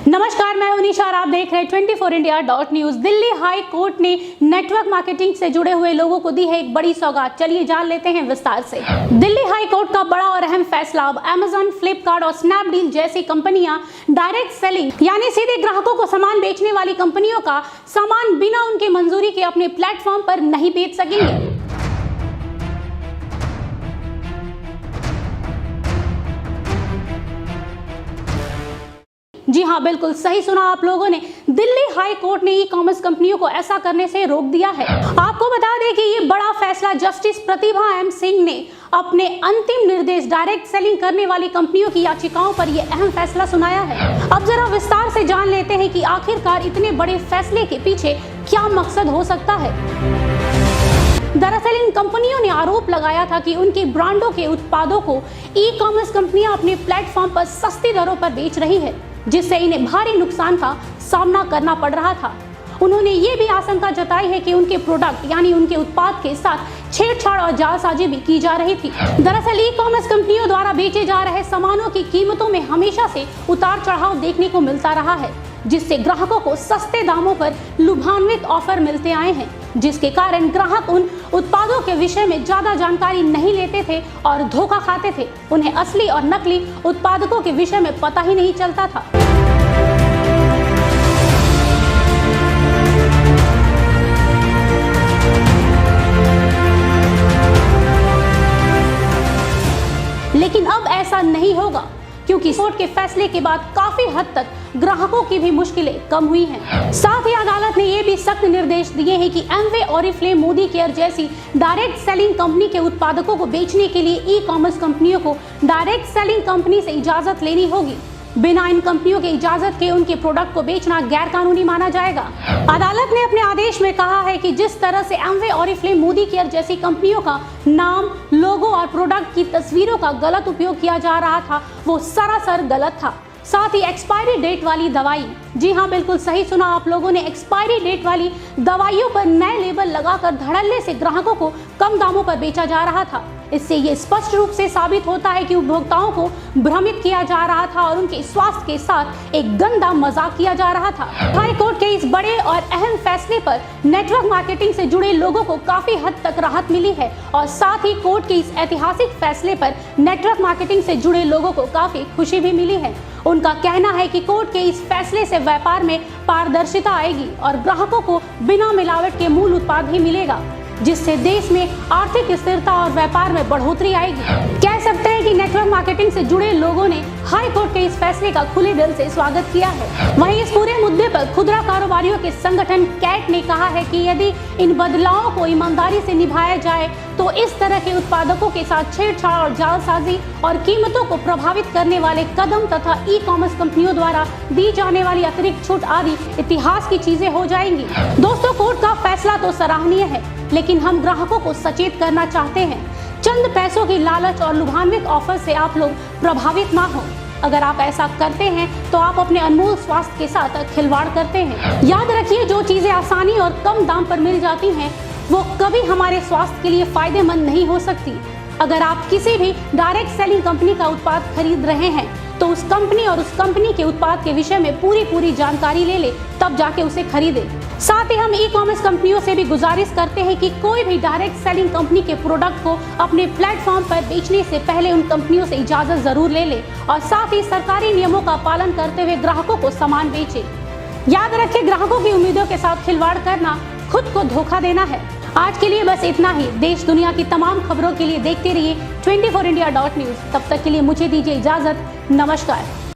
नमस्कार, मैं हूं निशा और आप देख रहे हैं 24india.news। दिल्ली हाई कोर्ट ने नेटवर्क मार्केटिंग से जुड़े हुए लोगों को दी है एक बड़ी सौगात। चलिए जान लेते हैं विस्तार से। दिल्ली हाई कोर्ट का बड़ा और अहम फैसला। अब अमेजन, फ्लिपकार्ट और स्नैपडील जैसी कंपनियां डायरेक्ट सेलिंग यानी सीधे ग्राहकों को सामान बेचने वाली कंपनियों का सामान बिना उनकी मंजूरी के अपने प्लेटफॉर्म पर नहीं बेच सकेंगे। जी हाँ, बिल्कुल सही सुना आप लोगों ने। दिल्ली हाई कोर्ट ने ई कॉमर्स कंपनियों को ऐसा करने से रोक दिया है। आपको बता दें कि ये बड़ा फैसला जस्टिस प्रतिभा एम सिंह ने अपने अंतिम निर्देश डायरेक्ट सेलिंग करने वाली कंपनियों की याचिकाओं पर यह अहम फैसला सुनाया है। अब जरा विस्तार से जान लेते हैं कि आखिरकार इतने बड़े फैसले के पीछे क्या मकसद हो सकता है। दरअसल इन कंपनियों ने आरोप लगाया था कि उनकी ब्रांडों के उत्पादों को ई कॉमर्स कंपनियां अपने प्लेटफॉर्म पर सस्ती दरों पर बेच रही है, जिससे इन्हें भारी नुकसान का सामना करना पड़ रहा था। उन्होंने ये भी आशंका जताई है कि उनके प्रोडक्ट यानी उनके उत्पाद के साथ छेड़छाड़ और जालसाजी भी की जा रही थी। दरअसल ई कॉमर्स कंपनियों द्वारा बेचे जा रहे सामानों की कीमतों में हमेशा से उतार चढ़ाव देखने को मिलता रहा है, जिससे ग्राहकों को सस्ते दामों पर लुभान्वित ऑफर मिलते आए हैं, जिसके कारण ग्राहक उन उत्पादों के विषय में ज्यादा जानकारी नहीं लेते थे और धोखा खाते थे। उन्हें असली और नकली उत्पादकों के विषय में पता ही नहीं चलता था। लेकिन अब ऐसा नहीं होगा, क्योंकि कोर्ट के फैसले के बाद काफी हद तक ग्राहकों की भी मुश्किलें कम हुई हैं। साथ ही अदालत ने ये भी सख्त निर्देश दिए हैं कि एमवे, ऑरिफ्लेम, मोदी केयर जैसी डायरेक्ट सेलिंग कंपनी के उत्पादकों को बेचने के लिए ई कॉमर्स कंपनियों को डायरेक्ट सेलिंग कंपनी से इजाजत लेनी होगी। बिना इन कंपनियों के इजाजत के उनके प्रोडक्ट को बेचना गैर कानूनी माना जाएगा। अदालत ने अपने आदेश में कहा है कि जिस तरह से एमवे, ऑरिफ्लेम, मोदी केयर जैसी कंपनियों का नाम, लोगो और प्रोडक्ट की तस्वीरों का गलत उपयोग किया जा रहा था, वो सरासर गलत था। साथ ही एक्सपायरी डेट वाली दवाई, जी हाँ बिल्कुल सही सुना आप लोगों ने, एक्सपायरी डेट वाली दवाइयों पर नए लेबल लगाकर धड़ल्ले से ग्राहकों को कम दामों पर बेचा जा रहा था। इससे ये स्पष्ट रूप से साबित होता है कि उपभोक्ताओं को भ्रमित किया जा रहा था और उनके स्वास्थ्य के साथ एक गंदा मजाक किया जा रहा था। हाई कोर्ट के इस बड़े और अहम फैसले पर नेटवर्क मार्केटिंग से जुड़े लोगों को काफी हद तक राहत मिली है और साथ ही कोर्ट के इस ऐतिहासिक फैसले पर नेटवर्क मार्केटिंग से जुड़े लोगों को काफी खुशी भी मिली है। उनका कहना है कि कोर्ट के इस फैसले से व्यापार में पारदर्शिता आएगी और ग्राहकों को बिना मिलावट के मूल उत्पाद ही मिलेगा, जिससे देश में आर्थिक स्थिरता और व्यापार में बढ़ोतरी आएगी। कह सकते हैं कि नेटवर्क मार्केटिंग से जुड़े लोगों ने हाई कोर्ट के इस फैसले का खुले दिल से स्वागत किया है। वहीं इस पूरे मुद्दे पर खुदरा कारोबारियों के संगठन कैट ने कहा है कि यदि इन बदलावों को ईमानदारी से निभाया जाए तो इस तरह के उत्पादकों के साथ छेड़छाड़ और जालसाजी और कीमतों को प्रभावित करने वाले कदम तथा ई कॉमर्स कंपनियों द्वारा दी जाने वाली अतिरिक्त छूट आदि इतिहास की चीजें हो जाएंगी। दोस्तों, कोर्ट का फैसला तो सराहनीय है, लेकिन हम ग्राहकों को सचेत करना चाहते हैं। चंद पैसों की लालच और लुभान्वित ऑफर से आप लोग प्रभावित ना हो। अगर आप ऐसा करते हैं तो आप अपने अनमोल स्वास्थ्य के साथ खिलवाड़ करते हैं। याद रखिए, जो चीजें आसानी और कम दाम पर मिल जाती हैं वो कभी हमारे स्वास्थ्य के लिए फायदेमंद नहीं हो सकती। अगर आप किसी भी डायरेक्ट सेलिंग कंपनी का उत्पाद खरीद रहे हैं तो उस कंपनी और उस कंपनी के उत्पाद के विषय में पूरी जानकारी ले ले, तब जाके उसे खरीदें। साथ ही हम ई कॉमर्स कंपनियों से भी गुजारिश करते हैं कि कोई भी डायरेक्ट सेलिंग कंपनी के प्रोडक्ट को अपने प्लेटफॉर्म पर बेचने से पहले उन कंपनियों से इजाजत जरूर ले ले और साथ ही सरकारी नियमों का पालन करते हुए ग्राहकों को सामान बेचे। याद रखें, ग्राहकों की उम्मीदों के साथ खिलवाड़ करना खुद को धोखा देना है। आज के लिए बस इतना ही। देश दुनिया की तमाम खबरों के लिए देखते रहिए 24india.news। तब तक के लिए मुझे दीजिए इजाजत। नमस्कार।